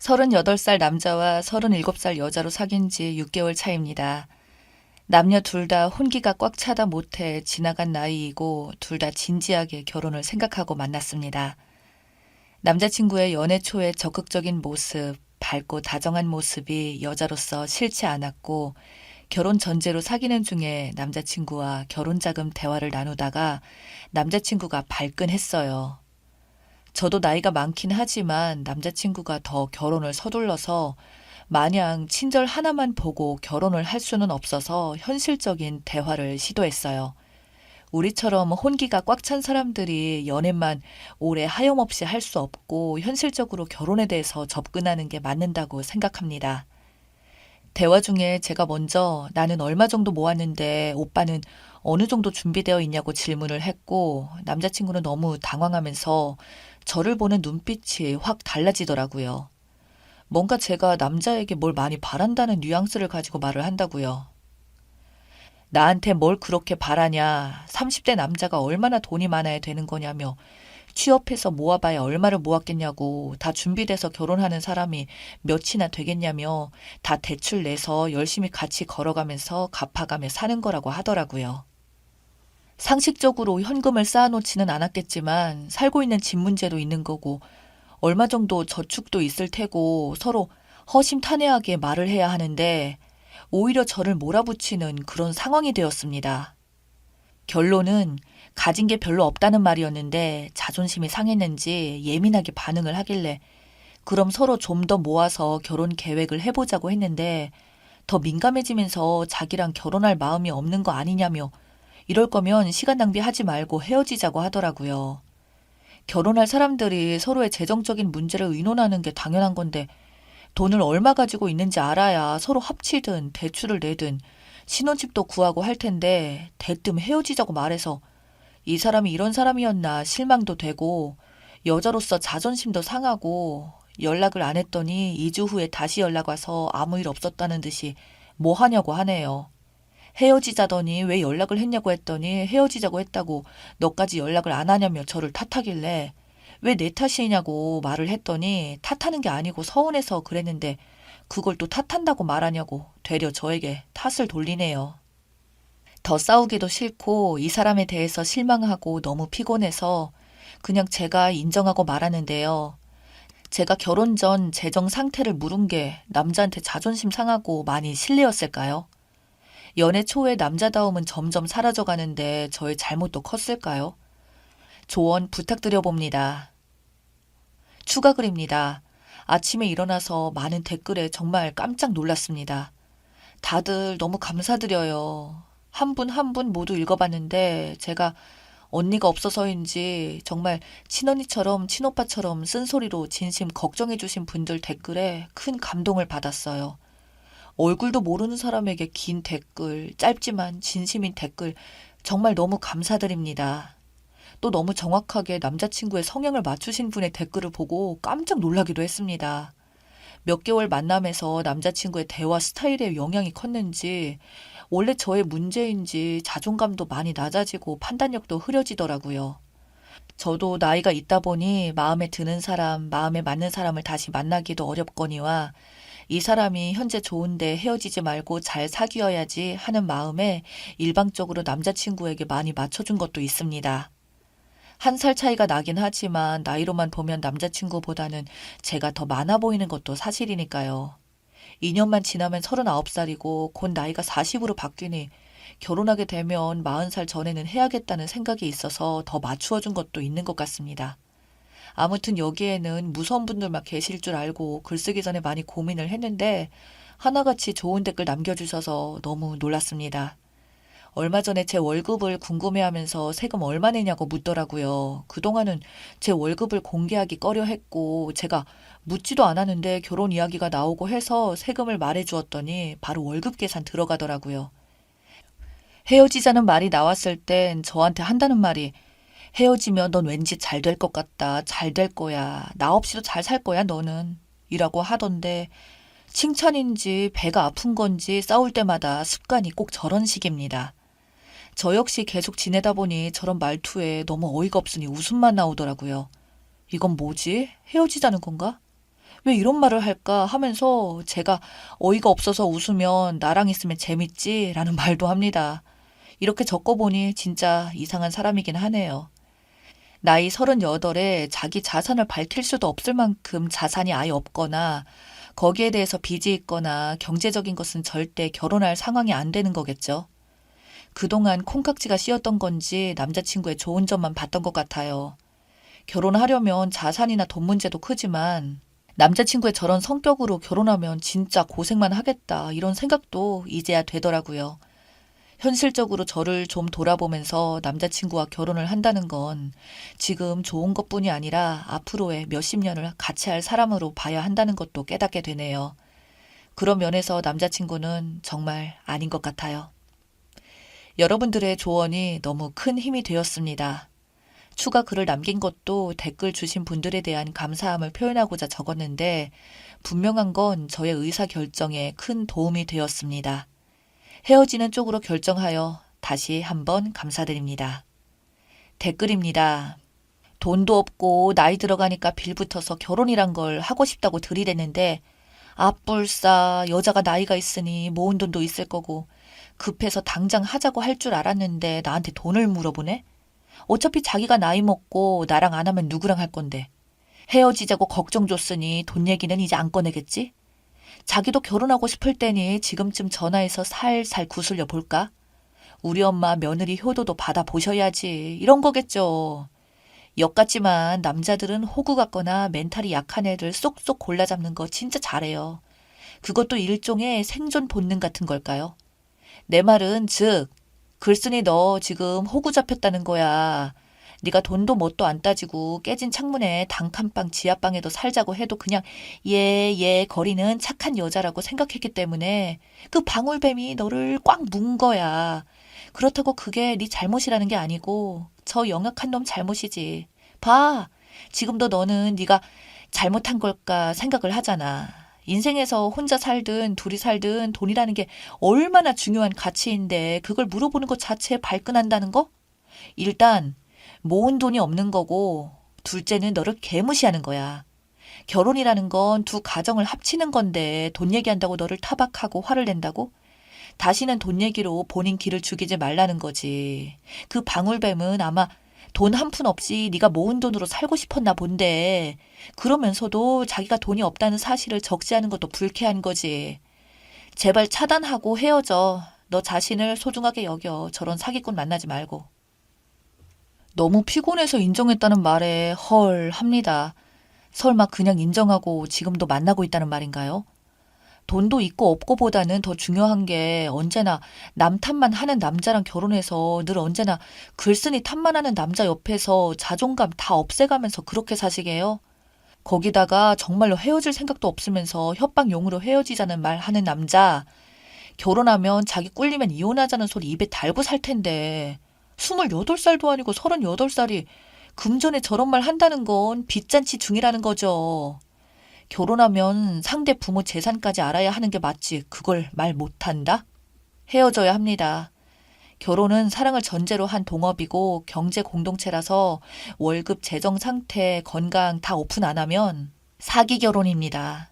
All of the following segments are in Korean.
38살 남자와 37살 여자로 사귄 지 6개월 차입니다. 남녀 둘 다 혼기가 꽉 차다 못해 지나간 나이이고 둘 다 진지하게 결혼을 생각하고 만났습니다. 남자친구의 연애 초의 적극적인 모습, 밝고 다정한 모습이 여자로서 싫지 않았고 결혼 전제로 사귀는 중에 남자친구와 결혼자금 대화를 나누다가 남자친구가 발끈했어요. 저도 나이가 많긴 하지만 남자친구가 더 결혼을 서둘러서 마냥 친절 하나만 보고 결혼을 할 수는 없어서 현실적인 대화를 시도했어요. 우리처럼 혼기가 꽉 찬 사람들이 연애만 오래 하염없이 할 수 없고 현실적으로 결혼에 대해서 접근하는 게 맞는다고 생각합니다. 대화 중에 제가 먼저 나는 얼마 정도 모았는데 오빠는 어느 정도 준비되어 있냐고 질문을 했고 남자친구는 너무 당황하면서 저를 보는 눈빛이 확 달라지더라고요. 뭔가 제가 남자에게 뭘 많이 바란다는 뉘앙스를 가지고 말을 한다고요. 나한테 뭘 그렇게 바라냐, 30대 남자가 얼마나 돈이 많아야 되는 거냐며 취업해서 모아봐야 얼마를 모았겠냐고 다 준비돼서 결혼하는 사람이 몇이나 되겠냐며 다 대출 내서 열심히 같이 걸어가면서 갚아가며 사는 거라고 하더라고요. 상식적으로 현금을 쌓아놓지는 않았겠지만 살고 있는 집 문제도 있는 거고 얼마 정도 저축도 있을 테고 서로 허심탄회하게 말을 해야 하는데 오히려 저를 몰아붙이는 그런 상황이 되었습니다. 결론은 가진 게 별로 없다는 말이었는데 자존심이 상했는지 예민하게 반응을 하길래 그럼 서로 좀 더 모아서 결혼 계획을 해보자고 했는데 더 민감해지면서 자기랑 결혼할 마음이 없는 거 아니냐며 이럴 거면 시간 낭비하지 말고 헤어지자고 하더라고요. 결혼할 사람들이 서로의 재정적인 문제를 의논하는 게 당연한 건데 돈을 얼마 가지고 있는지 알아야 서로 합치든 대출을 내든 신혼집도 구하고 할 텐데 대뜸 헤어지자고 말해서 이 사람이 이런 사람이었나 실망도 되고 여자로서 자존심도 상하고 연락을 안 했더니 2주 후에 다시 연락 와서 아무 일 없었다는 듯이 뭐 하냐고 하네요. 헤어지자더니 왜 연락을 했냐고 했더니 헤어지자고 했다고 너까지 연락을 안 하냐며 저를 탓하길래 왜 내 탓이냐고 말을 했더니 탓하는 게 아니고 서운해서 그랬는데 그걸 또 탓한다고 말하냐고 되려 저에게 탓을 돌리네요. 더 싸우기도 싫고 이 사람에 대해서 실망하고 너무 피곤해서 그냥 제가 인정하고 말하는데요. 제가 결혼 전 재정 상태를 물은 게 남자한테 자존심 상하고 많이 실례였을까요? 연애 초에 남자다움은 점점 사라져 가는데 저의 잘못도 컸을까요? 조언 부탁드려 봅니다. 추가 글입니다. 아침에 일어나서 많은 댓글에 정말 깜짝 놀랐습니다. 다들 너무 감사드려요. 한 분 한 분 모두 읽어봤는데 제가 언니가 없어서인지 정말 친언니처럼 친오빠처럼 쓴소리로 진심 걱정해주신 분들 댓글에 큰 감동을 받았어요. 얼굴도 모르는 사람에게 긴 댓글, 짧지만 진심인 댓글 정말 너무 감사드립니다. 또 너무 정확하게 남자친구의 성향을 맞추신 분의 댓글을 보고 깜짝 놀라기도 했습니다. 몇 개월 만남에서 남자친구의 대화 스타일에 영향이 컸는지 원래 저의 문제인지 자존감도 많이 낮아지고 판단력도 흐려지더라고요. 저도 나이가 있다 보니 마음에 드는 사람, 마음에 맞는 사람을 다시 만나기도 어렵거니와 이 사람이 현재 좋은데 헤어지지 말고 잘 사귀어야지 하는 마음에 일방적으로 남자친구에게 많이 맞춰준 것도 있습니다. 1살 차이가 나긴 하지만 나이로만 보면 남자친구보다는 제가 더 많아 보이는 것도 사실이니까요. 2년만 지나면 39살이고 곧 나이가 40으로 바뀌니 결혼하게 되면 40살 전에는 해야겠다는 생각이 있어서 더 맞추어준 것도 있는 것 같습니다. 아무튼 여기에는 무서운 분들만 계실 줄 알고 글쓰기 전에 많이 고민을 했는데 하나같이 좋은 댓글 남겨주셔서 너무 놀랐습니다. 얼마 전에 제 월급을 궁금해하면서 세금 얼마 내냐고 묻더라고요. 그동안은 제 월급을 공개하기 꺼려 했고 제가 묻지도 않았는데 결혼 이야기가 나오고 해서 세금을 말해주었더니 바로 월급 계산 들어가더라고요. 헤어지자는 말이 나왔을 땐 저한테 한다는 말이 헤어지면 넌 왠지 잘 될 것 같다. 잘 될 거야. 나 없이도 잘 살 거야 너는. 이라고 하던데 칭찬인지 배가 아픈 건지 싸울 때마다 습관이 꼭 저런 식입니다. 저 역시 계속 지내다 보니 저런 말투에 너무 어이가 없으니 웃음만 나오더라고요. 이건 뭐지? 헤어지자는 건가? 왜 이런 말을 할까 하면서 제가 어이가 없어서 웃으면 나랑 있으면 재밌지? 라는 말도 합니다. 이렇게 적어보니 진짜 이상한 사람이긴 하네요. 나이 38에 자기 자산을 밝힐 수도 없을 만큼 자산이 아예 없거나 거기에 대해서 빚이 있거나 경제적인 것은 절대 결혼할 상황이 안 되는 거겠죠. 그동안 콩깍지가 씌었던 건지 남자친구의 좋은 점만 봤던 것 같아요. 결혼하려면 자산이나 돈 문제도 크지만 남자친구의 저런 성격으로 결혼하면 진짜 고생만 하겠다 이런 생각도 이제야 되더라고요. 현실적으로 저를 좀 돌아보면서 남자친구와 결혼을 한다는 건 지금 좋은 것뿐이 아니라 앞으로의 몇십 년을 같이 할 사람으로 봐야 한다는 것도 깨닫게 되네요. 그런 면에서 남자친구는 정말 아닌 것 같아요. 여러분들의 조언이 너무 큰 힘이 되었습니다. 추가 글을 남긴 것도 댓글 주신 분들에 대한 감사함을 표현하고자 적었는데 분명한 건 저의 의사결정에 큰 도움이 되었습니다. 헤어지는 쪽으로 결정하여 다시 한번 감사드립니다. 댓글입니다. 돈도 없고 나이 들어가니까 빌붙어서 결혼이란 걸 하고 싶다고 들이댔는데 아뿔싸 여자가 나이가 있으니 모은 돈도 있을 거고 급해서 당장 하자고 할 줄 알았는데 나한테 돈을 물어보네? 어차피 자기가 나이 먹고 나랑 안 하면 누구랑 할 건데. 헤어지자고 걱정 줬으니 돈 얘기는 이제 안 꺼내겠지? 자기도 결혼하고 싶을 때니 지금쯤 전화해서 살살 구슬려 볼까? 우리 엄마 며느리 효도도 받아보셔야지. 이런 거겠죠. 역 같지만 남자들은 호구 같거나 멘탈이 약한 애를 쏙쏙 골라잡는 거 진짜 잘해요. 그것도 일종의 생존 본능 같은 걸까요? 내 말은 즉 글쓴이 너 지금 호구 잡혔다는 거야. 네가 돈도 뭣도 안 따지고 깨진 창문에 단칸방 지하방에도 살자고 해도 그냥 얘 거리는 착한 여자라고 생각했기 때문에 그 방울뱀이 너를 꽉 문 거야. 그렇다고 그게 네 잘못이라는 게 아니고 저 영악한 놈 잘못이지. 봐. 지금도 너는 네가 잘못한 걸까 생각을 하잖아. 인생에서 혼자 살든 둘이 살든 돈이라는 게 얼마나 중요한 가치인데 그걸 물어보는 것 자체에 발끈한다는 거? 일단 모은 돈이 없는 거고 둘째는 너를 개무시하는 거야. 결혼이라는 건 두 가정을 합치는 건데 돈 얘기한다고 너를 타박하고 화를 낸다고? 다시는 돈 얘기로 본인 길을 죽이지 말라는 거지. 그 방울뱀은 아마 돈 한 푼 없이 네가 모은 돈으로 살고 싶었나 본데 그러면서도 자기가 돈이 없다는 사실을 적시하는 것도 불쾌한 거지. 제발 차단하고 헤어져. 너 자신을 소중하게 여겨. 저런 사기꾼 만나지 말고. 너무 피곤해서 인정했다는 말에 헐 합니다. 설마 그냥 인정하고 지금도 만나고 있다는 말인가요? 돈도 있고 없고 보다는 더 중요한 게 언제나 남 탓만 하는 남자랑 결혼해서 늘 언제나 글쓴이 탓만 하는 남자 옆에서 자존감 다 없애가면서 그렇게 사시게요? 거기다가 정말로 헤어질 생각도 없으면서 협박용으로 헤어지자는 말 하는 남자, 결혼하면 자기 꿀리면 이혼하자는 소리 입에 달고 살 텐데 28살도 아니고 38살이 금전에 저런 말 한다는 건 빚잔치 중이라는 거죠. 결혼하면 상대 부모 재산까지 알아야 하는 게 맞지. 그걸 말 못한다? 헤어져야 합니다. 결혼은 사랑을 전제로 한 동업이고 경제 공동체라서 월급, 재정 상태, 건강 다 오픈 안 하면 사기 결혼입니다.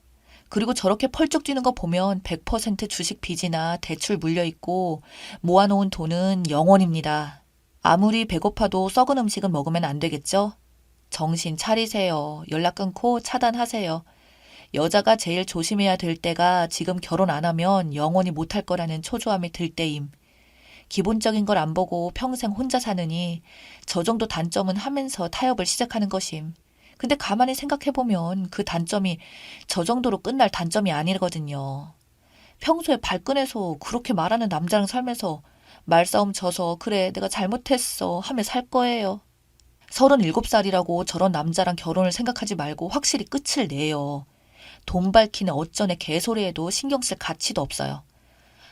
그리고 저렇게 펄쩍 뛰는 거 보면 100% 주식 빚이나 대출 물려 있고 모아놓은 돈은 영원입니다. 아무리 배고파도 썩은 음식은 먹으면 안 되겠죠? 정신 차리세요. 연락 끊고 차단하세요. 여자가 제일 조심해야 될 때가 지금 결혼 안 하면 영원히 못할 거라는 초조함이 들 때임. 기본적인 걸 안 보고 평생 혼자 사느니 저 정도 단점은 하면서 타협을 시작하는 것임. 근데 가만히 생각해보면 그 단점이 저 정도로 끝날 단점이 아니거든요. 평소에 발끈해서 그렇게 말하는 남자랑 살면서 말싸움 져서 그래 내가 잘못했어 하며 살 거예요. 37살이라고 저런 남자랑 결혼을 생각하지 말고 확실히 끝을 내요. 돈 밝히는 어쩌네 개소리에도 신경 쓸 가치도 없어요.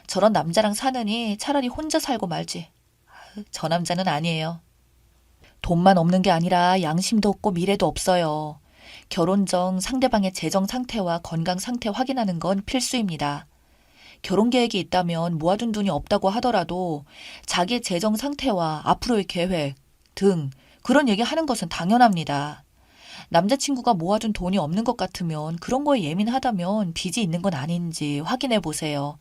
저런 남자랑 사느니 차라리 혼자 살고 말지. 저 남자는 아니에요. 돈만 없는 게 아니라 양심도 없고 미래도 없어요. 결혼 전 상대방의 재정 상태와 건강 상태 확인하는 건 필수입니다. 결혼 계획이 있다면 모아둔 돈이 없다고 하더라도 자기의 재정 상태와 앞으로의 계획 등 그런 얘기 하는 것은 당연합니다. 남자친구가 모아둔 돈이 없는 것 같으면 그런 거에 예민하다면 빚이 있는 건 아닌지 확인해 보세요.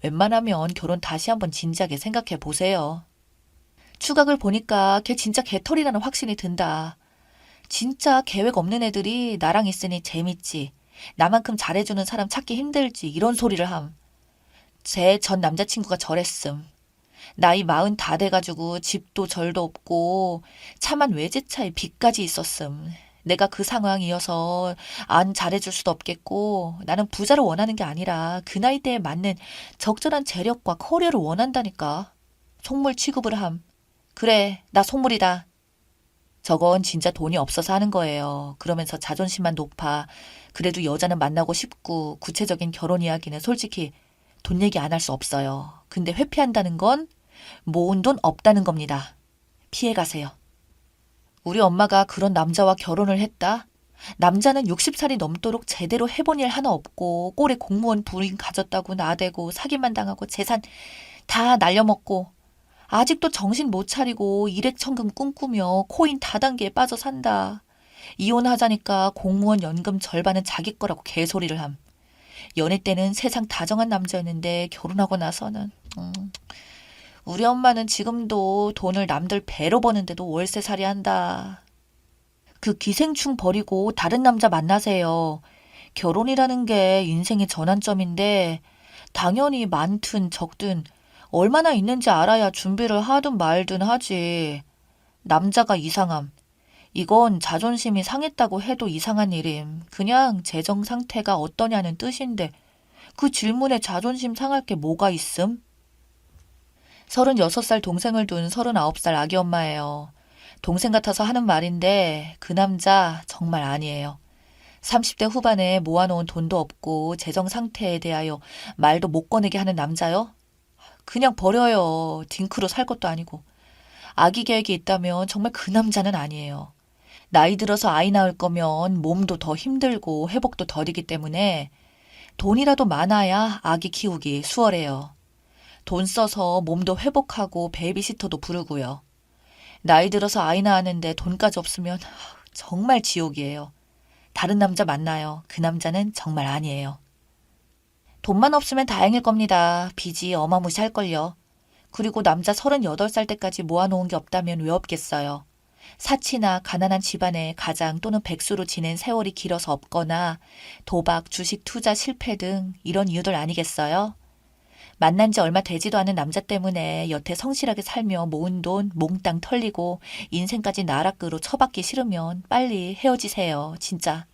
웬만하면 결혼 다시 한번 진지하게 생각해 보세요. 추각을 보니까 걔 진짜 개털이라는 확신이 든다. 진짜 계획 없는 애들이 나랑 있으니 재밌지. 나만큼 잘해주는 사람 찾기 힘들지. 이런 소리를 함. 제 전 남자친구가 저랬음. 나이 40 다 돼가지고 집도 절도 없고 차만 외제차에 빚까지 있었음. 내가 그 상황이어서 안 잘해줄 수도 없겠고 나는 부자를 원하는 게 아니라 그 나이대에 맞는 적절한 재력과 커리어를 원한다니까. 속물 취급을 함. 그래, 나 속물이다. 저건 진짜 돈이 없어서 하는 거예요. 그러면서 자존심만 높아. 그래도 여자는 만나고 싶고 구체적인 결혼 이야기는 솔직히 돈 얘기 안 할 수 없어요. 근데 회피한다는 건 모은 돈 없다는 겁니다. 피해 가세요. 우리 엄마가 그런 남자와 결혼을 했다? 남자는 60살이 넘도록 제대로 해본 일 하나 없고 꼴에 공무원 부인 가졌다고 나대고 사기만 당하고 재산 다 날려먹고 아직도 정신 못 차리고 일액천금 꿈꾸며 코인 다단계에 빠져 산다. 이혼하자니까 공무원 연금 절반은 자기 거라고 개소리를 함. 연애 때는 세상 다정한 남자였는데 결혼하고 나서는 우리 엄마는 지금도 돈을 남들 배로 버는데도 월세살이 한다. 그 기생충 버리고 다른 남자 만나세요. 결혼이라는 게 인생의 전환점인데 당연히 많든 적든 얼마나 있는지 알아야 준비를 하든 말든 하지. 남자가 이상함. 이건 자존심이 상했다고 해도 이상한 일임. 그냥 재정 상태가 어떠냐는 뜻인데 그 질문에 자존심 상할 게 뭐가 있음? 36살 동생을 둔 39살 아기 엄마예요. 동생 같아서 하는 말인데 그 남자 정말 아니에요. 30대 후반에 모아놓은 돈도 없고 재정 상태에 대하여 말도 못 꺼내게 하는 남자요? 그냥 버려요. 딩크로 살 것도 아니고. 아기 계획이 있다면 정말 그 남자는 아니에요. 나이 들어서 아이 낳을 거면 몸도 더 힘들고 회복도 덜이기 때문에 돈이라도 많아야 아기 키우기 수월해요. 돈 써서 몸도 회복하고 베이비시터도 부르고요. 나이 들어서 아이 낳았는데 돈까지 없으면 정말 지옥이에요. 다른 남자 만나요. 그 남자는 정말 아니에요. 돈만 없으면 다행일 겁니다. 빚이 어마무시할걸요. 그리고 남자 38살 때까지 모아놓은 게 없다면 왜 없겠어요. 사치나 가난한 집안에 가장 또는 백수로 지낸 세월이 길어서 없거나 도박, 주식 투자 실패 등 이런 이유들 아니겠어요? 만난 지 얼마 되지도 않은 남자 때문에 여태 성실하게 살며 모은 돈 몽땅 털리고 인생까지 나락으로 처박기 싫으면 빨리 헤어지세요. 진짜.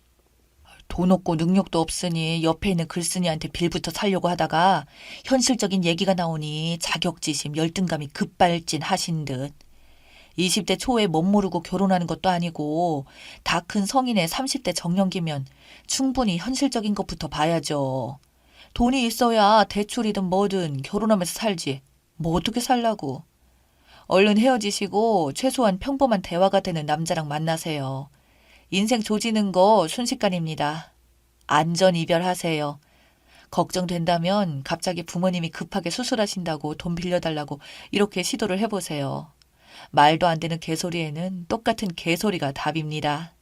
돈 없고 능력도 없으니 옆에 있는 글쓴이한테 빌부터 살려고 하다가 현실적인 얘기가 나오니 자격지심, 열등감이 급발진 하신 듯. 20대 초에 멋 모르고 결혼하는 것도 아니고 다 큰 성인의 30대 정년기면 충분히 현실적인 것부터 봐야죠. 돈이 있어야 대출이든 뭐든 결혼하면서 살지. 뭐 어떻게 살라고. 얼른 헤어지시고 최소한 평범한 대화가 되는 남자랑 만나세요. 인생 조지는 거 순식간입니다. 안전 이별하세요. 걱정된다면 갑자기 부모님이 급하게 수술하신다고 돈 빌려달라고 이렇게 시도를 해보세요. 말도 안 되는 개소리에는 똑같은 개소리가 답입니다.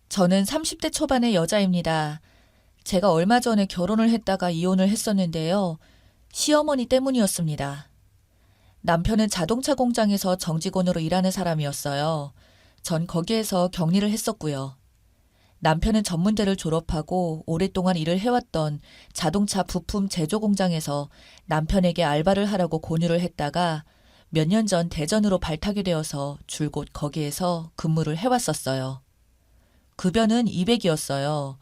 저는 30대 초반의 여자입니다. 제가 얼마 전에 결혼을 했다가 이혼을 했었는데요. 시어머니 때문이었습니다. 남편은 자동차 공장에서 정직원으로 일하는 사람이었어요. 전 거기에서 격리를 했었고요. 남편은 전문대를 졸업하고 오랫동안 일을 해왔던 자동차 부품 제조 공장에서 남편에게 알바를 하라고 권유를 했다가 몇 년 전 대전으로 발탁이 되어서 줄곧 거기에서 근무를 해왔었어요. 급여는 200이었어요.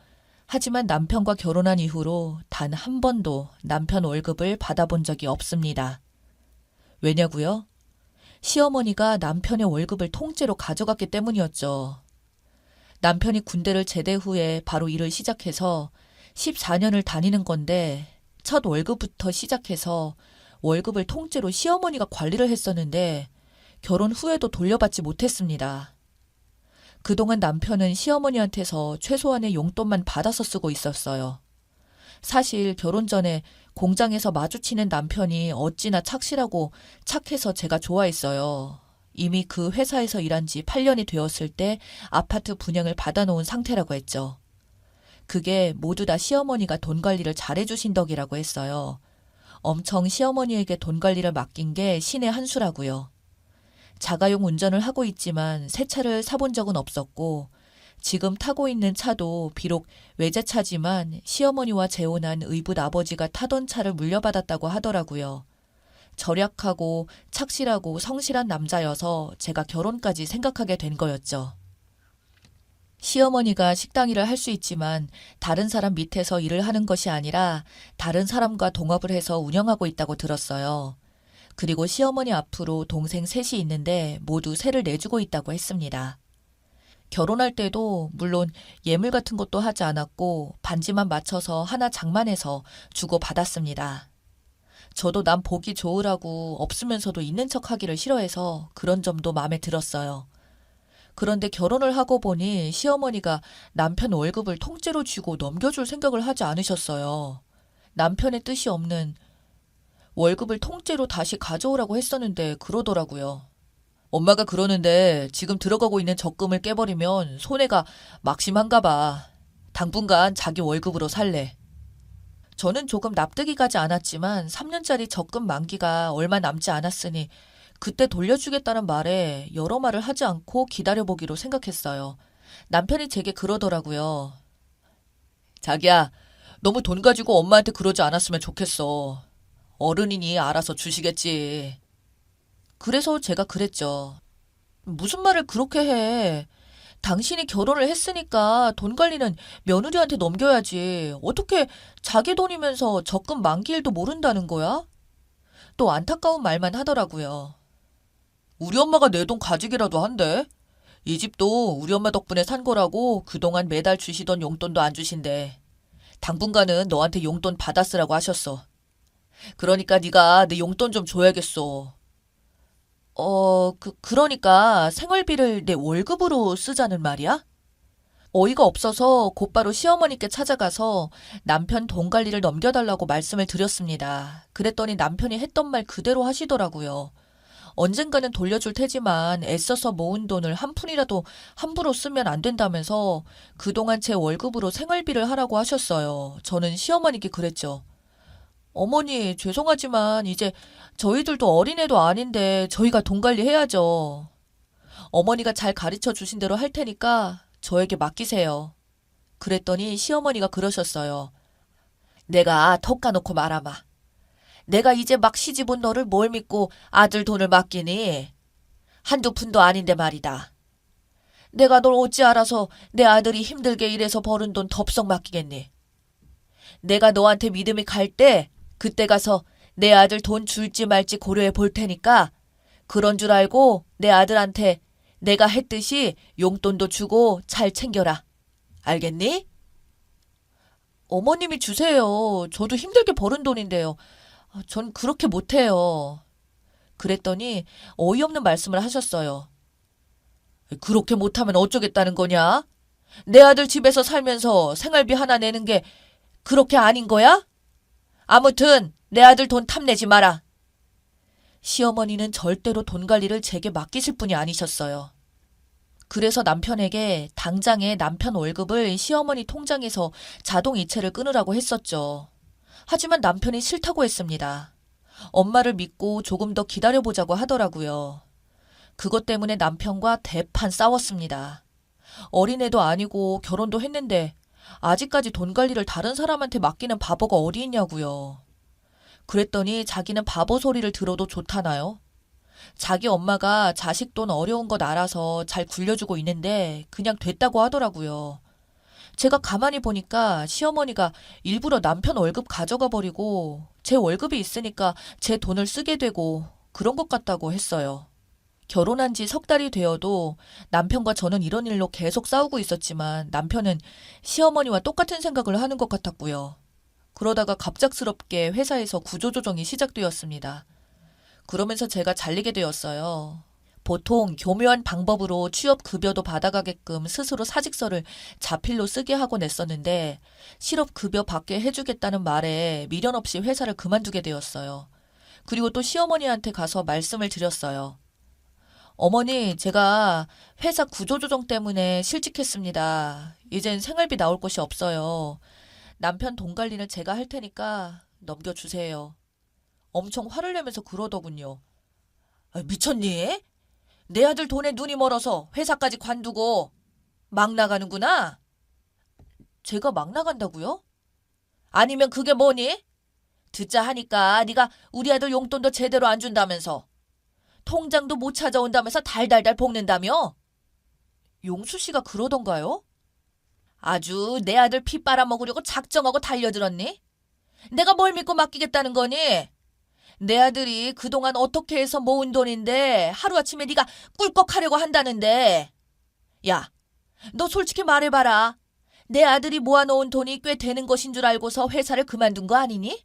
하지만 남편과 결혼한 이후로 단 한 번도 남편 월급을 받아본 적이 없습니다. 왜냐고요? 시어머니가 남편의 월급을 통째로 가져갔기 때문이었죠. 남편이 군대를 제대 후에 바로 일을 시작해서 14년을 다니는 건데 첫 월급부터 시작해서 월급을 통째로 시어머니가 관리를 했었는데 결혼 후에도 돌려받지 못했습니다. 그동안 남편은 시어머니한테서 최소한의 용돈만 받아서 쓰고 있었어요. 사실 결혼 전에 공장에서 마주치는 남편이 어찌나 착실하고 착해서 제가 좋아했어요. 이미 그 회사에서 일한 지 8년이 되었을 때 아파트 분양을 받아놓은 상태라고 했죠. 그게 모두 다 시어머니가 돈 관리를 잘해주신 덕이라고 했어요. 엄청 시어머니에게 돈 관리를 맡긴 게 신의 한 수라고요. 자가용 운전을 하고 있지만 새 차를 사본 적은 없었고 지금 타고 있는 차도 비록 외제차지만 시어머니와 재혼한 의붓 아버지가 타던 차를 물려받았다고 하더라고요. 절약하고 착실하고 성실한 남자여서 제가 결혼까지 생각하게 된 거였죠. 시어머니가 식당 일을 할 수 있지만 다른 사람 밑에서 일을 하는 것이 아니라 다른 사람과 동업을 해서 운영하고 있다고 들었어요. 그리고 시어머니 앞으로 동생 셋이 있는데 모두 세를 내주고 있다고 했습니다. 결혼할 때도 물론 예물 같은 것도 하지 않았고 반지만 맞춰서 하나 장만해서 주고 받았습니다. 저도 남 보기 좋으라고 없으면서도 있는 척 하기를 싫어해서 그런 점도 마음에 들었어요. 그런데 결혼을 하고 보니 시어머니가 남편 월급을 통째로 쥐고 넘겨줄 생각을 하지 않으셨어요. 남편의 뜻이 없는 월급을 통째로 다시 가져오라고 했었는데 그러더라고요. 엄마가 그러는데 지금 들어가고 있는 적금을 깨버리면 손해가 막심한가 봐. 당분간 자기 월급으로 살래. 저는 조금 납득이 가지 않았지만 3년짜리 적금 만기가 얼마 남지 않았으니 그때 돌려주겠다는 말에 여러 말을 하지 않고 기다려보기로 생각했어요. 남편이 제게 그러더라고요. 자기야, 너무 돈 가지고 엄마한테 그러지 않았으면 좋겠어. 어른이니 알아서 주시겠지. 그래서 제가 그랬죠. 무슨 말을 그렇게 해. 당신이 결혼을 했으니까 돈 관리는 며느리한테 넘겨야지. 어떻게 자기 돈이면서 적금 만기일도 모른다는 거야? 또 안타까운 말만 하더라고요. 우리 엄마가 내 돈 가지기라도 한대. 이 집도 우리 엄마 덕분에 산 거라고 그동안 매달 주시던 용돈도 안 주신대. 당분간은 너한테 용돈 받아 쓰라고 하셨어. 그러니까 네가 내 용돈 좀 줘야겠어. 그러니까 생활비를 내 월급으로 쓰자는 말이야? 어이가 없어서 곧바로 시어머니께 찾아가서 남편 돈 관리를 넘겨달라고 말씀을 드렸습니다. 그랬더니 남편이 했던 말 그대로 하시더라고요. 언젠가는 돌려줄 테지만 애써서 모은 돈을 한 푼이라도 함부로 쓰면 안 된다면서 그동안 제 월급으로 생활비를 하라고 하셨어요. 저는 시어머니께 그랬죠. 어머니, 죄송하지만 이제 저희들도 어린애도 아닌데 저희가 돈 관리해야죠. 어머니가 잘 가르쳐 주신 대로 할 테니까 저에게 맡기세요. 그랬더니 시어머니가 그러셨어요. 내가 턱 까놓고 말아마. 내가 이제 막 시집온 너를 뭘 믿고 아들 돈을 맡기니? 한두 푼도 아닌데 말이다. 내가 널 어찌 알아서 내 아들이 힘들게 일해서 버는 돈 덥석 맡기겠니? 내가 너한테 믿음이 갈 때 그때 가서 내 아들 돈 줄지 말지 고려해 볼 테니까 그런 줄 알고 내 아들한테 내가 했듯이 용돈도 주고 잘 챙겨라. 알겠니? 어머님이 주세요. 저도 힘들게 버는 돈인데요. 전 그렇게 못해요. 그랬더니 어이없는 말씀을 하셨어요. 그렇게 못하면 어쩌겠다는 거냐? 내 아들 집에서 살면서 생활비 하나 내는 게 그렇게 아닌 거야? 아무튼 내 아들 돈 탐내지 마라. 시어머니는 절대로 돈 관리를 제게 맡기실 분이 아니셨어요. 그래서 남편에게 당장에 남편 월급을 시어머니 통장에서 자동 이체를 끊으라고 했었죠. 하지만 남편이 싫다고 했습니다. 엄마를 믿고 조금 더 기다려보자고 하더라고요. 그것 때문에 남편과 대판 싸웠습니다. 어린애도 아니고 결혼도 했는데 아직까지 돈 관리를 다른 사람한테 맡기는 바보가 어디 있냐고요. 그랬더니 자기는 바보 소리를 들어도 좋다나요? 자기 엄마가 자식 돈 어려운 것 알아서 잘 굴려주고 있는데 그냥 됐다고 하더라고요. 제가 가만히 보니까 시어머니가 일부러 남편 월급 가져가 버리고 제 월급이 있으니까 제 돈을 쓰게 되고 그런 것 같다고 했어요. 결혼한 지 석 달이 되어도 남편과 저는 이런 일로 계속 싸우고 있었지만 남편은 시어머니와 똑같은 생각을 하는 것 같았고요. 그러다가 갑작스럽게 회사에서 구조조정이 시작되었습니다. 그러면서 제가 잘리게 되었어요. 보통 교묘한 방법으로 취업급여도 받아가게끔 스스로 사직서를 자필로 쓰게 하곤 했었는데 실업급여 받게 해주겠다는 말에 미련 없이 회사를 그만두게 되었어요. 그리고 또 시어머니한테 가서 말씀을 드렸어요. 어머니, 제가 회사 구조조정 때문에 실직했습니다. 이젠 생활비 나올 곳이 없어요. 남편 돈 관리는 제가 할 테니까 넘겨주세요. 엄청 화를 내면서 그러더군요. 미쳤니? 내 아들 돈에 눈이 멀어서 회사까지 관두고 막 나가는구나? 제가 막 나간다고요? 아니면 그게 뭐니? 듣자 하니까 네가 우리 아들 용돈도 제대로 안 준다면서 통장도 못 찾아온다면서 달달달 볶는다며? 용수 씨가 그러던가요? 아주 내 아들 피 빨아먹으려고 작정하고 달려들었니? 내가 뭘 믿고 맡기겠다는 거니? 내 아들이 그동안 어떻게 해서 모은 돈인데 하루아침에 네가 꿀꺽하려고 한다는데. 야, 너 솔직히 말해봐라. 내 아들이 모아놓은 돈이 꽤 되는 것인 줄 알고서 회사를 그만둔 거 아니니?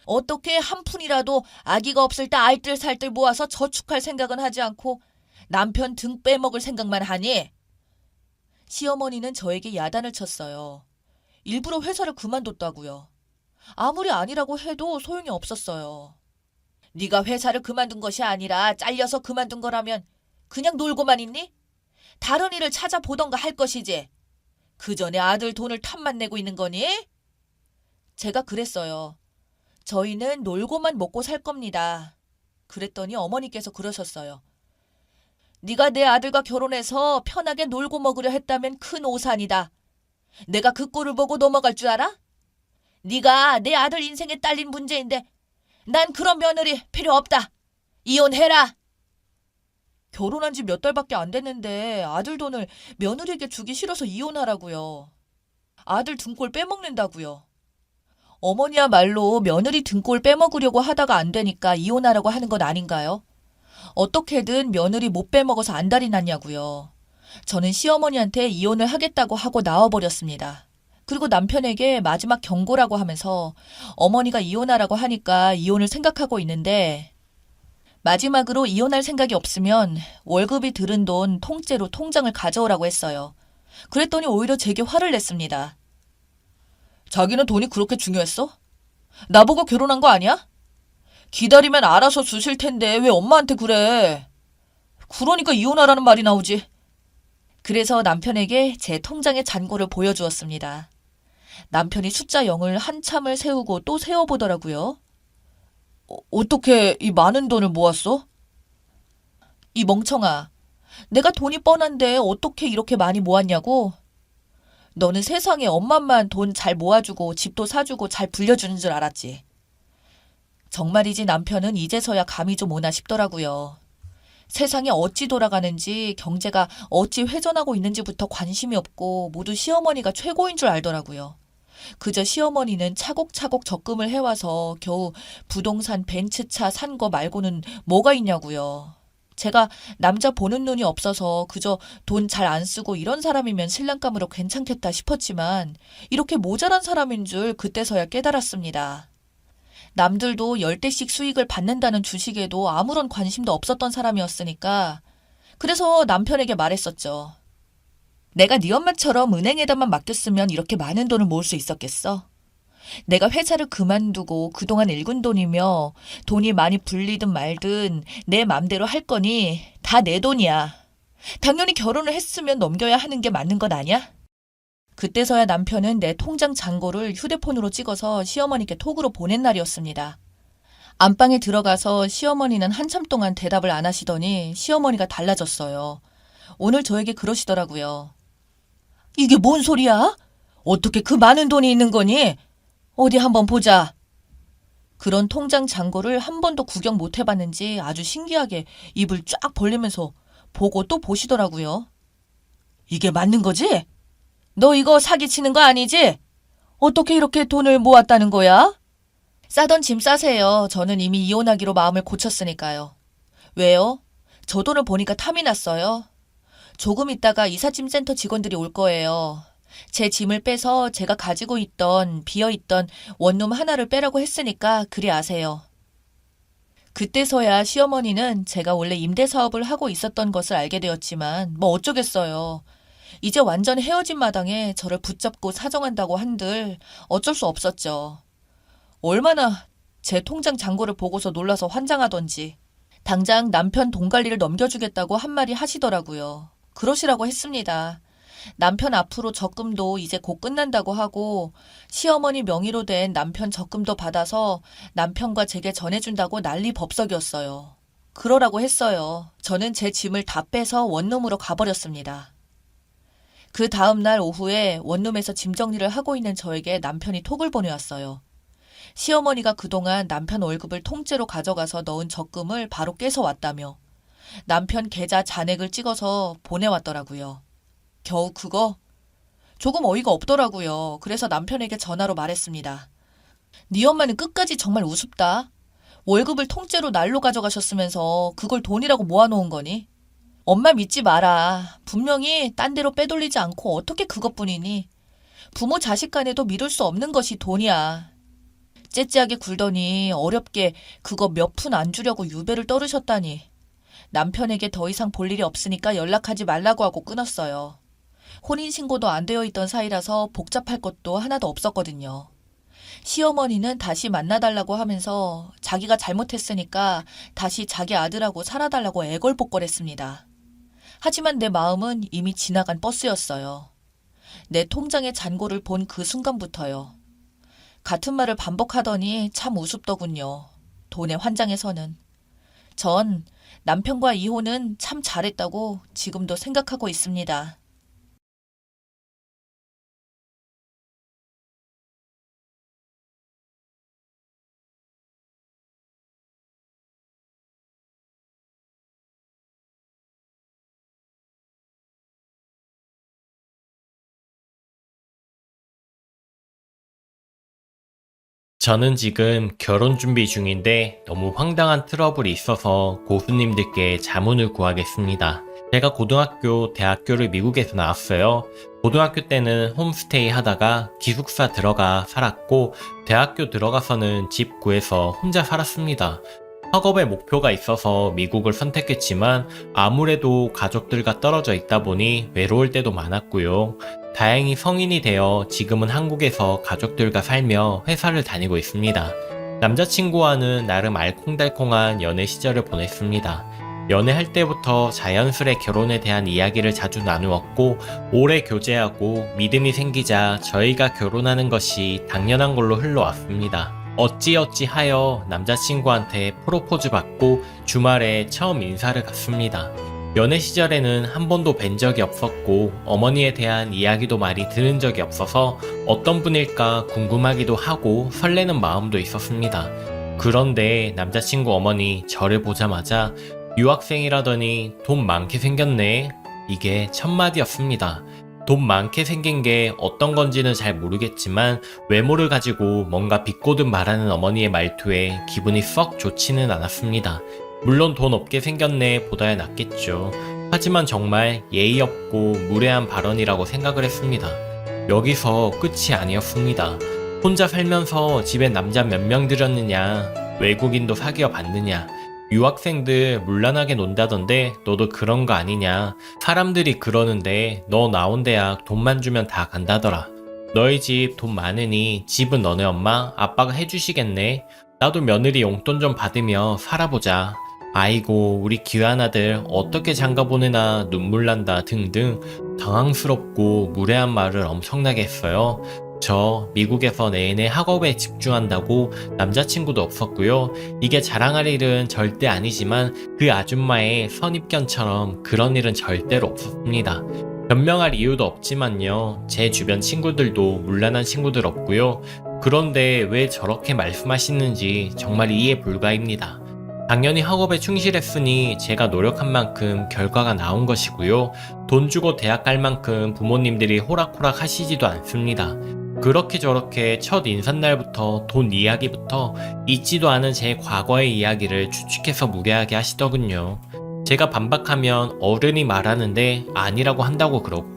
어떻게 한 푼이라도 아기가 없을 때 알뜰살뜰 모아서 저축할 생각은 하지 않고 남편 등 빼먹을 생각만 하니? 시어머니는 저에게 야단을 쳤어요. 일부러 회사를 그만뒀다고요. 아무리 아니라고 해도 소용이 없었어요. 네가 회사를 그만둔 것이 아니라 잘려서 그만둔 거라면 그냥 놀고만 있니? 다른 일을 찾아보던가 할 것이지. 그 전에 아들 돈을 탐만 내고 있는 거니? 제가 그랬어요. 저희는 놀고만 먹고 살 겁니다. 그랬더니 어머니께서 그러셨어요. 네가 내 아들과 결혼해서 편하게 놀고 먹으려 했다면 큰 오산이다. 내가 그 꼴을 보고 넘어갈 줄 알아? 네가 내 아들 인생에 딸린 문제인데 난 그런 며느리 필요 없다. 이혼해라. 결혼한 지 몇 달밖에 안 됐는데 아들 돈을 며느리에게 주기 싫어서 이혼하라고요. 아들 등골 빼먹는다고요. 어머니야말로 며느리 등골 빼먹으려고 하다가 안 되니까 이혼하라고 하는 건 아닌가요? 어떻게든 며느리 못 빼먹어서 안달이 났냐고요. 저는 시어머니한테 이혼을 하겠다고 하고 나와버렸습니다. 그리고 남편에게 마지막 경고라고 하면서 어머니가 이혼하라고 하니까 이혼을 생각하고 있는데 마지막으로 이혼할 생각이 없으면 월급이 들은 돈 통째로 통장을 가져오라고 했어요. 그랬더니 오히려 제게 화를 냈습니다. 자기는 돈이 그렇게 중요했어? 나보고 결혼한 거 아니야? 기다리면 알아서 주실 텐데 왜 엄마한테 그래? 그러니까 이혼하라는 말이 나오지. 그래서 남편에게 제 통장의 잔고를 보여주었습니다. 남편이 숫자 0을 한참을 세우고 또 세어보더라고요. 어떻게 이 많은 돈을 모았어? 이 멍청아. 내가 돈이 뻔한데 어떻게 이렇게 많이 모았냐고? 너는 세상에 엄마만 돈 잘 모아주고 집도 사주고 잘 불려주는 줄 알았지. 정말이지 남편은 이제서야 감이 좀 오나 싶더라고요. 세상이 어찌 돌아가는지 경제가 어찌 회전하고 있는지부터 관심이 없고 모두 시어머니가 최고인 줄 알더라고요. 그저 시어머니는 차곡차곡 적금을 해와서 겨우 부동산 벤츠차 산 거 말고는 뭐가 있냐고요. 제가 남자 보는 눈이 없어서 그저 돈 잘 안 쓰고 이런 사람이면 신랑감으로 괜찮겠다 싶었지만 이렇게 모자란 사람인 줄 그때서야 깨달았습니다. 남들도 10대씩 수익을 받는다는 주식에도 아무런 관심도 없었던 사람이었으니까 그래서 남편에게 말했었죠. 내가 네 엄마처럼 은행에다만 맡겼으면 이렇게 많은 돈을 모을 수 있었겠어? 내가 회사를 그만두고 그동안 일군 돈이며 돈이 많이 불리든 말든 내 맘대로 할 거니 다 내 돈이야. 당연히 결혼을 했으면 넘겨야 하는 게 맞는 것 아니야? 그때서야 남편은 내 통장 잔고를 휴대폰으로 찍어서 시어머니께 톡으로 보낸 날이었습니다. 안방에 들어가서 시어머니는 한참 동안 대답을 안 하시더니 시어머니가 달라졌어요. 오늘 저에게 그러시더라고요. 이게 뭔 소리야? 어떻게 그 많은 돈이 있는 거니? 어디 한번 보자. 그런 통장 잔고를 한 번도 구경 못 해봤는지 아주 신기하게 입을 쫙 벌리면서 보고 또 보시더라고요. 이게 맞는 거지? 너 이거 사기치는 거 아니지? 어떻게 이렇게 돈을 모았다는 거야? 싸던 짐 싸세요. 저는 이미 이혼하기로 마음을 고쳤으니까요. 왜요? 저 돈을 보니까 탐이 났어요. 조금 있다가 이삿짐 센터 직원들이 올 거예요. 제 짐을 빼서 제가 가지고 있던 비어있던 원룸 하나를 빼라고 했으니까 그리 아세요. 그때서야 시어머니는 제가 원래 임대 사업을 하고 있었던 것을 알게 되었지만 뭐 어쩌겠어요. 이제 완전 헤어진 마당에 저를 붙잡고 사정한다고 한들 어쩔 수 없었죠. 얼마나 제 통장 잔고를 보고서 놀라서 환장하던지. 당장 남편 돈 관리를 넘겨주겠다고 한마디 하시더라고요. 그러시라고 했습니다. 남편 앞으로 적금도 이제 곧 끝난다고 하고 시어머니 명의로 된 남편 적금도 받아서 남편과 제게 전해준다고 난리 법석이었어요. 그러라고 했어요. 저는 제 짐을 다 빼서 원룸으로 가버렸습니다. 그 다음 날 오후에 원룸에서 짐 정리를 하고 있는 저에게 남편이 톡을 보내왔어요. 시어머니가 그동안 남편 월급을 통째로 가져가서 넣은 적금을 바로 깨서 왔다며 남편 계좌 잔액을 찍어서 보내왔더라고요. 겨우 그거? 조금 어이가 없더라고요. 그래서 남편에게 전화로 말했습니다. 네 엄마는 끝까지 정말 우습다. 월급을 통째로 날로 가져가셨으면서 그걸 돈이라고 모아놓은 거니? 엄마 믿지 마라. 분명히 딴 데로 빼돌리지 않고 어떻게 그것뿐이니? 부모 자식 간에도 미룰 수 없는 것이 돈이야. 째째하게 굴더니 어렵게 그거 몇 푼 안 주려고 유배를 떨으셨다니. 남편에게 더 이상 볼 일이 없으니까 연락하지 말라고 하고 끊었어요. 혼인신고도 안 되어 있던 사이라서 복잡할 것도 하나도 없었거든요. 시어머니는 다시 만나달라고 하면서 자기가 잘못했으니까 다시 자기 아들하고 살아달라고 애걸복걸했습니다. 하지만 내 마음은 이미 지나간 버스였어요. 내 통장의 잔고를 본 그 순간부터요. 같은 말을 반복하더니 참 우습더군요. 돈에 환장해서는. 전 남편과 이혼은 참 잘했다고 지금도 생각하고 있습니다. 저는 지금 결혼 준비 중인데 너무 황당한 트러블이 있어서 고수님들께 자문을 구하겠습니다. 제가 고등학교, 대학교를 미국에서 나왔어요. 고등학교 때는 홈스테이 하다가 기숙사 들어가 살았고 대학교 들어가서는 집 구해서 혼자 살았습니다. 학업에 목표가 있어서 미국을 선택했지만 아무래도 가족들과 떨어져 있다 보니 외로울 때도 많았고요. 다행히 성인이 되어 지금은 한국에서 가족들과 살며 회사를 다니고 있습니다. 남자친구와는 나름 알콩달콩한 연애 시절을 보냈습니다. 연애할 때부터 자연스레 결혼에 대한 이야기를 자주 나누었고 오래 교제하고 믿음이 생기자 저희가 결혼하는 것이 당연한 걸로 흘러왔습니다. 어찌어찌 하여 남자친구한테 프로포즈 받고 주말에 처음 인사를 갔습니다. 연애 시절에는 한 번도 뵌 적이 없었고 어머니에 대한 이야기도 많이 들은 적이 없어서 어떤 분일까 궁금하기도 하고 설레는 마음도 있었습니다. 그런데 남자친구 어머니 저를 보자마자 유학생이라더니 돈 많게 생겼네. 이게 첫마디였습니다. 돈 많게 생긴 게 어떤 건지는 잘 모르겠지만 외모를 가지고 뭔가 비꼬듯 말하는 어머니의 말투에 기분이 썩 좋지는 않았습니다. 물론 돈 없게 생겼네 보다야 낫겠죠. 하지만 정말 예의 없고 무례한 발언이라고 생각을 했습니다. 여기서 끝이 아니었습니다. 혼자 살면서 집에 남자 몇 명 들였느냐, 외국인도 사귀어 봤느냐, 유학생들 물란하게 논다던데 너도 그런 거 아니냐, 사람들이 그러는데 너 나온 대학 돈만 주면 다 간다더라. 너희 집 돈 많으니 집은 너네 엄마, 아빠가 해주시겠네. 나도 며느리 용돈 좀 받으며 살아보자. 아이고 우리 귀한 아들 어떻게 장가 보내나 눈물 난다 등등 당황스럽고 무례한 말을 엄청나게 했어요. 저 미국에서 내내 학업에 집중한다고 남자친구도 없었고요. 이게 자랑할 일은 절대 아니지만 그 아줌마의 선입견처럼 그런 일은 절대로 없었습니다. 변명할 이유도 없지만요. 제 주변 친구들도 문란한 친구들 없고요. 그런데 왜 저렇게 말씀하시는지 정말 이해 불가입니다. 당연히 학업에 충실했으니 제가 노력한 만큼 결과가 나온 것이고요. 돈 주고 대학 갈 만큼 부모님들이 호락호락 하시지도 않습니다. 그렇게 저렇게 첫 인사날부터 돈 이야기부터 잊지도 않은 제 과거의 이야기를 추측해서 무례하게 하시더군요. 제가 반박하면 어른이 말하는데 아니라고 한다고 그러고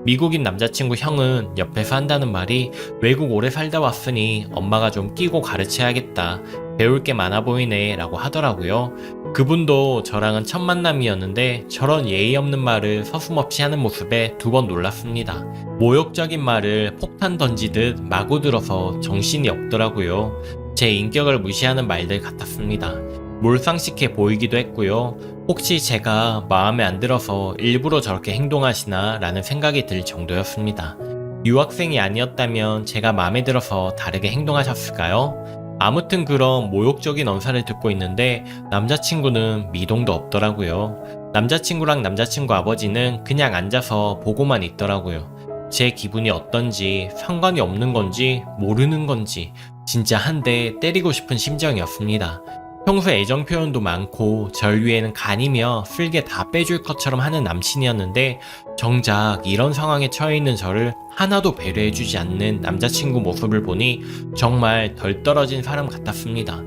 미국인 남자친구 형은 옆에서 한다는 말이 외국 오래 살다 왔으니 엄마가 좀 끼고 가르쳐야겠다. 배울 게 많아 보이네 라고 하더라고요. 그분도 저랑은 첫 만남이었는데 저런 예의 없는 말을 서슴없이 하는 모습에 두 번 놀랐습니다. 모욕적인 말을 폭탄 던지듯 마구 들어서 정신이 없더라고요. 제 인격을 무시하는 말들 같았습니다. 몰상식해 보이기도 했고요. 혹시 제가 마음에 안 들어서 일부러 저렇게 행동하시나 라는 생각이 들 정도였습니다. 유학생이 아니었다면 제가 마음에 들어서 다르게 행동하셨을까요? 아무튼 그런 모욕적인 언사를 듣고 있는데 남자친구는 미동도 없더라고요. 남자친구랑 남자친구 아버지는 그냥 앉아서 보고만 있더라고요. 제 기분이 어떤지 상관이 없는 건지 모르는 건지 진짜 한 대 때리고 싶은 심정이었습니다. 평소 애정 표현도 많고 절 위에는 간이며 쓸개 다 빼줄 것처럼 하는 남친이었는데 정작 이런 상황에 처해 있는 저를 하나도 배려해주지 않는 남자친구 모습을 보니 정말 덜 떨어진 사람 같았습니다.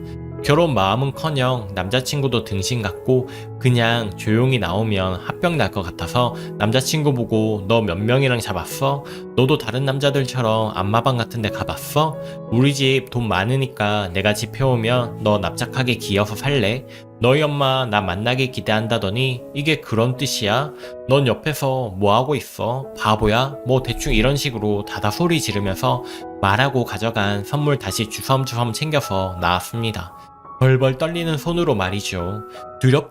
결혼 마음은커녕 남자친구도 등신 같고 그냥 조용히 나오면 합병 날 것 같아서 남자친구 보고 너 몇 명이랑 잡았어? 너도 다른 남자들처럼 안마방 같은 데 가봤어? 우리 집 돈 많으니까 내가 집 해오면 너 납작하게 기어서 살래? 너희 엄마 나 만나길 기대한다더니 이게 그런 뜻이야? 넌 옆에서 뭐하고 있어? 바보야? 뭐 대충 이런 식으로 다다 소리 지르면서 말하고 가져간 선물 다시 주섬주섬 챙겨서 나왔습니다. 벌벌 떨리는 손으로 말이죠.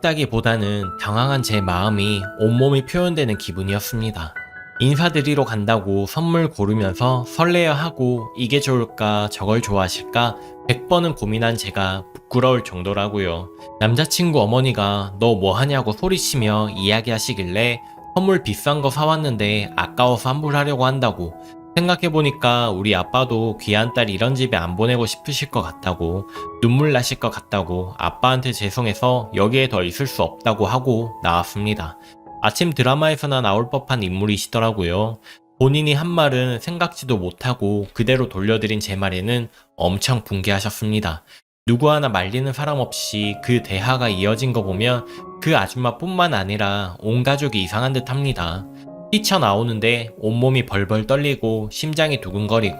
두렵다기보다는 당황한 제 마음이 온몸이 표현되는 기분이었습니다. 인사드리러 간다고 선물 고르면서 설레어 하고 이게 좋을까 저걸 좋아하실까 100번은 고민한 제가 부끄러울 정도라고요. 남자친구 어머니가 너 뭐 하냐고 소리치며 이야기하시길래 선물 비싼 거 사왔는데 아까워서 환불하려고 한다고. 생각해보니까 우리 아빠도 귀한 딸 이런 집에 안 보내고 싶으실 것 같다고, 눈물 나실 것 같다고 아빠한테 죄송해서 여기에 더 있을 수 없다고 하고 나왔습니다. 아침 드라마에서나 나올 법한 인물이시더라고요. 본인이 한 말은 생각지도 못하고 그대로 돌려드린 제 말에는 엄청 붕괴하셨습니다. 누구 하나 말리는 사람 없이 그 대화가 이어진 거 보면 그 아줌마뿐만 아니라 온 가족이 이상한 듯 합니다. 뛰쳐나오는데 온몸이 벌벌 떨리고 심장이 두근거리고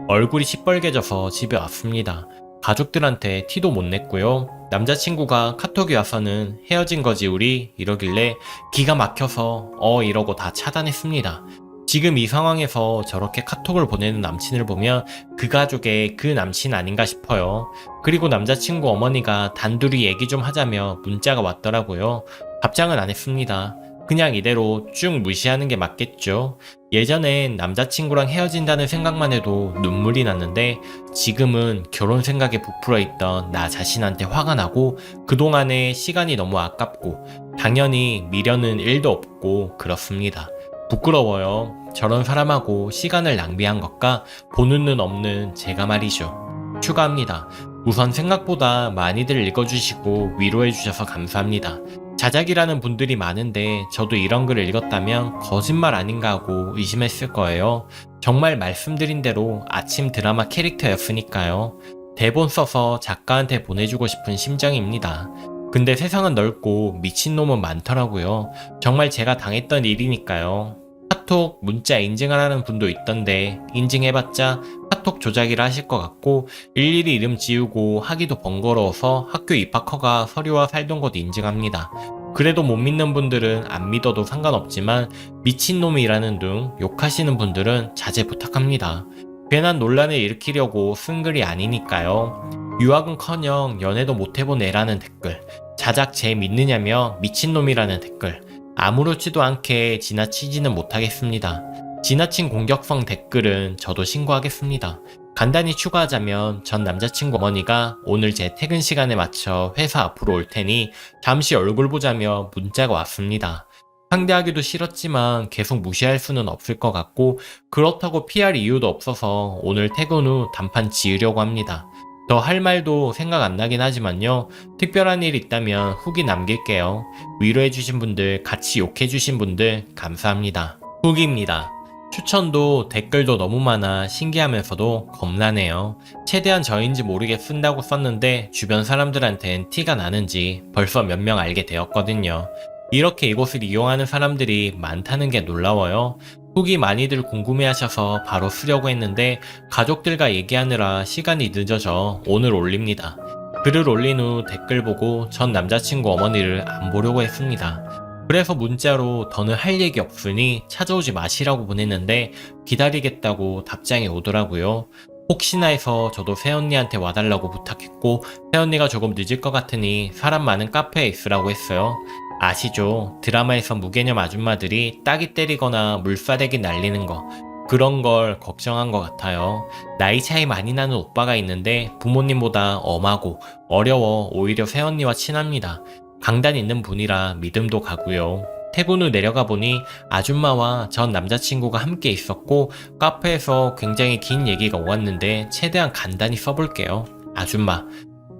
얼굴이 시뻘개져서 집에 왔습니다. 가족들한테 티도 못 냈고요. 남자친구가 카톡이 와서는 헤어진 거지 우리 이러길래 기가 막혀서 이러고 다 차단했습니다. 지금 이 상황에서 저렇게 카톡을 보내는 남친을 보면 그 가족의 그 남친 아닌가 싶어요. 그리고 남자친구 어머니가 단둘이 얘기 좀 하자며 문자가 왔더라고요. 답장은 안 했습니다. 그냥 이대로 쭉 무시하는 게 맞겠죠. 예전엔 남자친구랑 헤어진다는 생각만 해도 눈물이 났는데 지금은 결혼 생각에 부풀어 있던 나 자신한테 화가 나고 그동안의 시간이 너무 아깝고 당연히 미련은 1도 없고 그렇습니다. 부끄러워요. 저런 사람하고 시간을 낭비한 것과 보는 눈 없는 제가 말이죠. 추가합니다. 우선 생각보다 많이들 읽어주시고 위로해주셔서 감사합니다. 자작이라는 분들이 많은데 저도 이런 글을 읽었다면 거짓말 아닌가 하고 의심했을 거예요. 정말 말씀드린 대로 아침 드라마 캐릭터였으니까요. 대본 써서 작가한테 보내주고 싶은 심정입니다. 근데 세상은 넓고 미친놈은 많더라고요. 정말 제가 당했던 일이니까요. 카톡 문자 인증하라는 분도 있던데 인증해봤자 카톡 조작이라 하실 것 같고 일일이 이름 지우고 하기도 번거로워서 학교 입학 허가 서류와 살던 곳 인증합니다. 그래도 못 믿는 분들은 안 믿어도 상관없지만 미친놈이라는 등 욕하시는 분들은 자제 부탁합니다. 괜한 논란을 일으키려고 쓴 글이 아니니까요. 유학은커녕 연애도 못해본 애라는 댓글, 자작 쟤 믿느냐며 미친놈이라는 댓글, 아무렇지도 않게 지나치지는 못하겠습니다. 지나친 공격성 댓글은 저도 신고하겠습니다. 간단히 추가하자면 전 남자친구 어머니가 오늘 제 퇴근 시간에 맞춰 회사 앞으로 올 테니 잠시 얼굴 보자며 문자가 왔습니다. 상대하기도 싫었지만 계속 무시할 수는 없을 것 같고 그렇다고 피할 이유도 없어서 오늘 퇴근 후 단판 지으려고 합니다. 더 할 말도 생각 안 나긴 하지만요. 특별한 일 있다면 후기 남길게요. 위로해주신 분들, 같이 욕해주신 분들 감사합니다. 후기입니다. 추천도 댓글도 너무 많아 신기하면서도 겁나네요. 최대한 저인지 모르게 쓴다고 썼는데 주변 사람들한텐 티가 나는지 벌써 몇 명 알게 되었거든요. 이렇게 이곳을 이용하는 사람들이 많다는 게 놀라워요. 후기 많이들 궁금해하셔서 바로 쓰려고 했는데 가족들과 얘기하느라 시간이 늦어져 오늘 올립니다. 글을 올린 후 댓글 보고 전 남자친구 어머니를 안 보려고 했습니다. 그래서 문자로 더는 할 얘기 없으니 찾아오지 마시라고 보냈는데 기다리겠다고 답장이 오더라고요. 혹시나 해서 저도 새언니한테 와달라고 부탁했고 새언니가 조금 늦을 것 같으니 사람 많은 카페에 있으라고 했어요. 아시죠? 드라마에서 무개념 아줌마들이 따기 때리거나 물사대기 날리는 거, 그런 걸 걱정한 것 같아요. 나이 차이 많이 나는 오빠가 있는데 부모님보다 엄하고 어려워 오히려 새언니와 친합니다. 강단 있는 분이라 믿음도 가고요. 퇴근 후 내려가 보니 아줌마와 전 남자친구가 함께 있었고 카페에서 굉장히 긴 얘기가 오갔는데 최대한 간단히 써볼게요. 아줌마,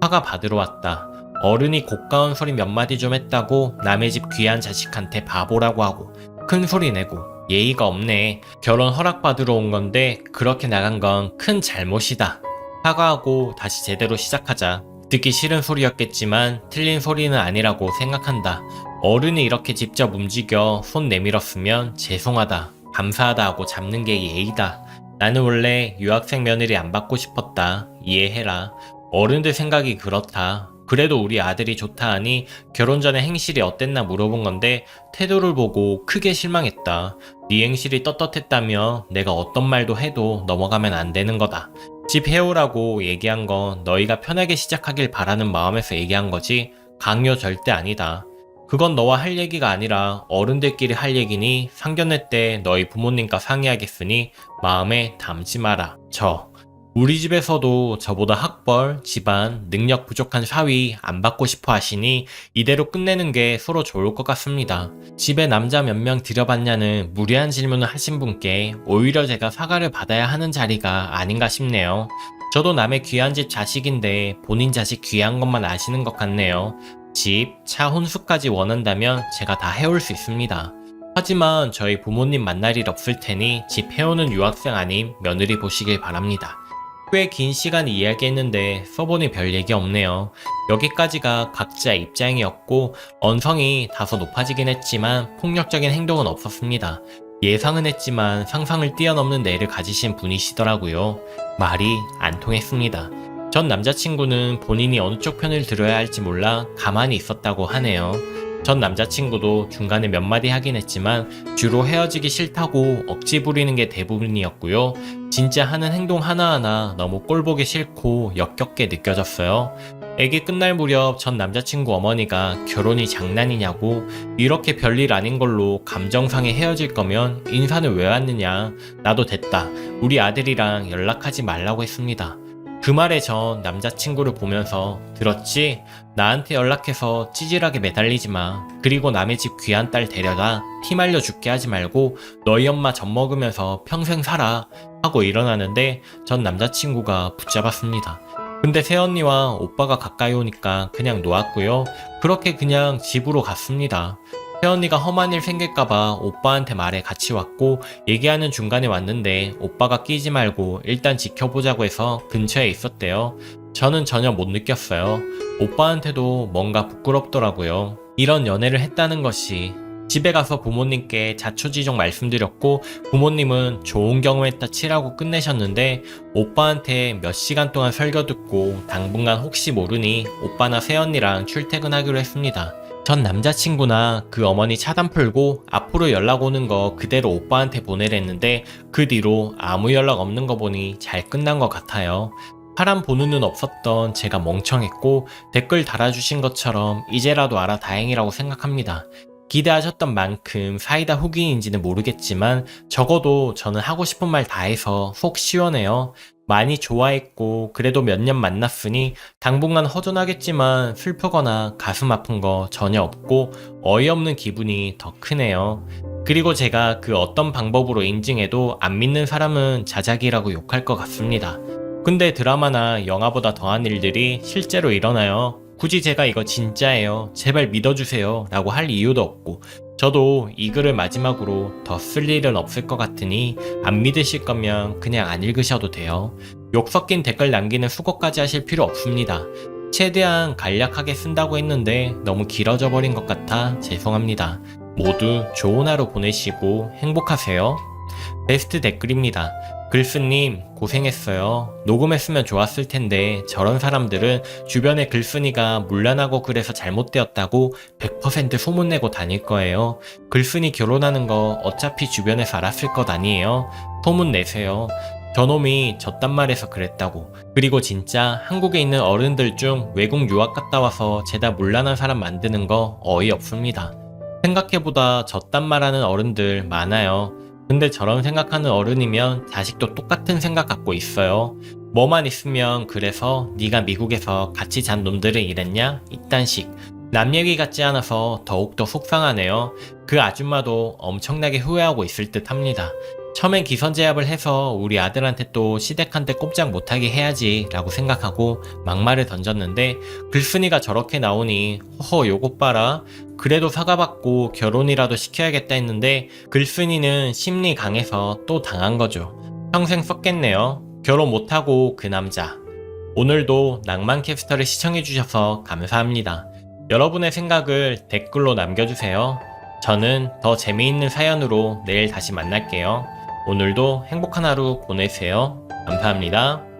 화가 받으러 왔다. 어른이 고가운 소리 몇 마디 좀 했다고 남의 집 귀한 자식한테 바보라고 하고 큰 소리 내고 예의가 없네. 결혼 허락받으러 온 건데 그렇게 나간 건 큰 잘못이다. 사과하고 다시 제대로 시작하자. 듣기 싫은 소리였겠지만 틀린 소리는 아니라고 생각한다. 어른이 이렇게 직접 움직여 손 내밀었으면 죄송하다, 감사하다 하고 잡는 게 예의다. 나는 원래 유학생 며느리 안 받고 싶었다. 이해해라. 어른들 생각이 그렇다. 그래도 우리 아들이 좋다 하니 결혼 전에 행실이 어땠나 물어본 건데 태도를 보고 크게 실망했다. 네 행실이 떳떳했다며 내가 어떤 말도 해도 넘어가면 안 되는 거다. 집 해오라고 얘기한 건 너희가 편하게 시작하길 바라는 마음에서 얘기한 거지 강요 절대 아니다. 그건 너와 할 얘기가 아니라 어른들끼리 할 얘기니 상견례 때 너희 부모님과 상의하겠으니 마음에 담지 마라. 우리 집에서도 저보다 학벌, 집안, 능력 부족한 사위 안 받고 싶어 하시니 이대로 끝내는 게 서로 좋을 것 같습니다. 집에 남자 몇 명 들여봤냐는 무리한 질문을 하신 분께 오히려 제가 사과를 받아야 하는 자리가 아닌가 싶네요. 저도 남의 귀한 집 자식인데 본인 자식 귀한 것만 아시는 것 같네요. 집, 차, 혼수까지 원한다면 제가 다 해올 수 있습니다. 하지만 저희 부모님 만날 일 없을 테니 집 해오는 유학생 아님 며느리 보시길 바랍니다. 꽤 긴 시간 이야기했는데 써보니 별 얘기 없네요. 여기까지가 각자 입장이었고 언성이 다소 높아지긴 했지만 폭력적인 행동은 없었습니다. 예상은 했지만 상상을 뛰어넘는 뇌를 가지신 분이시더라고요. 말이 안 통했습니다. 전 남자친구는 본인이 어느 쪽 편을 들어야 할지 몰라 가만히 있었다고 하네요. 전 남자친구도 중간에 몇 마디 하긴 했지만 주로 헤어지기 싫다고 억지 부리는 게 대부분이었고요. 진짜 하는 행동 하나하나 너무 꼴보기 싫고 역겹게 느껴졌어요. 애기 끝날 무렵 전 남자친구 어머니가 결혼이 장난이냐고 이렇게 별일 아닌 걸로 감정상에 헤어질 거면 인사는 왜 왔느냐. 나도 됐다. 우리 아들이랑 연락하지 말라고 했습니다. 그 말에 전 남자친구를 보면서 들었지? 나한테 연락해서 찌질하게 매달리지 마. 그리고 남의 집 귀한 딸 데려다 피 말려 죽게 하지 말고 너희 엄마 젖 먹으면서 평생 살아 하고 일어나는데 전 남자친구가 붙잡았습니다. 근데 새언니와 오빠가 가까이 오니까 그냥 놓았고요. 그렇게 그냥 집으로 갔습니다. 새언니가 험한 일 생길까봐 오빠한테 말해 같이 왔고 얘기하는 중간에 왔는데 오빠가 끼지 말고 일단 지켜보자고 해서 근처에 있었대요. 저는 전혀 못 느꼈어요. 오빠한테도 뭔가 부끄럽더라고요. 이런 연애를 했다는 것이. 집에 가서 부모님께 자초지종 말씀드렸고 부모님은 좋은 경험했다 치라고 끝내셨는데 오빠한테 몇 시간 동안 설교 듣고 당분간 혹시 모르니 오빠나 새언니랑 출퇴근하기로 했습니다. 전 남자친구나 그 어머니 차단 풀고 앞으로 연락 오는 거 그대로 오빠한테 보내랬는데 그 뒤로 아무 연락 없는 거 보니 잘 끝난 것 같아요. 사람 보는 눈 없었던 제가 멍청했고 댓글 달아주신 것처럼 이제라도 알아 다행이라고 생각합니다. 기대하셨던 만큼 사이다 후기인지는 모르겠지만 적어도 저는 하고 싶은 말 다 해서 속 시원해요. 많이 좋아했고 그래도 몇 년 만났으니 당분간 허전하겠지만 슬프거나 가슴 아픈 거 전혀 없고 어이없는 기분이 더 크네요. 그리고 제가 그 어떤 방법으로 인증해도 안 믿는 사람은 자작이라고 욕할 것 같습니다. 근데 드라마나 영화보다 더한 일들이 실제로 일어나요. 굳이 제가 이거 진짜예요. 제발 믿어주세요. 라고 할 이유도 없고 저도 이 글을 마지막으로 더 쓸 일은 없을 것 같으니 안 믿으실 거면 그냥 안 읽으셔도 돼요. 욕 섞인 댓글 남기는 수고까지 하실 필요 없습니다. 최대한 간략하게 쓴다고 했는데 너무 길어져 버린 것 같아 죄송합니다. 모두 좋은 하루 보내시고 행복하세요. 베스트 댓글입니다. 글쓴님 고생했어요. 녹음했으면 좋았을 텐데 저런 사람들은 주변에 글쓴이가 문란하고 그래서 잘못되었다고 100% 소문내고 다닐 거예요. 글쓴이 결혼하는 거 어차피 주변에서 알았을 것 아니에요. 소문 내세요. 저놈이 저딴 말해서 그랬다고. 그리고 진짜 한국에 있는 어른들 중 외국 유학 갔다 와서 죄다 문란한 사람 만드는 거 어이없습니다. 생각해보다 저딴 말하는 어른들 많아요. 근데 저런 생각하는 어른이면 자식도 똑같은 생각 갖고 있어요. 뭐만 있으면 그래서 네가 미국에서 같이 잔 놈들은 이랬냐? 이딴식. 남 얘기 같지 않아서 더욱더 속상하네요. 그 아줌마도 엄청나게 후회하고 있을 듯 합니다. 처음엔 기선제압을 해서 우리 아들한테 또 시댁한테 꼼짝 못하게 해야지 라고 생각하고 막말을 던졌는데 글쓴이가 저렇게 나오니 허허 요것 봐라. 그래도 사과받고 결혼이라도 시켜야겠다 했는데 글쓴이는 심리 강해서 또 당한 거죠. 평생 썼겠네요. 결혼 못하고 그 남자. 오늘도 낭만캐스터를 시청해주셔서 감사합니다. 여러분의 생각을 댓글로 남겨주세요. 저는 더 재미있는 사연으로 내일 다시 만날게요. 오늘도 행복한 하루 보내세요. 감사합니다.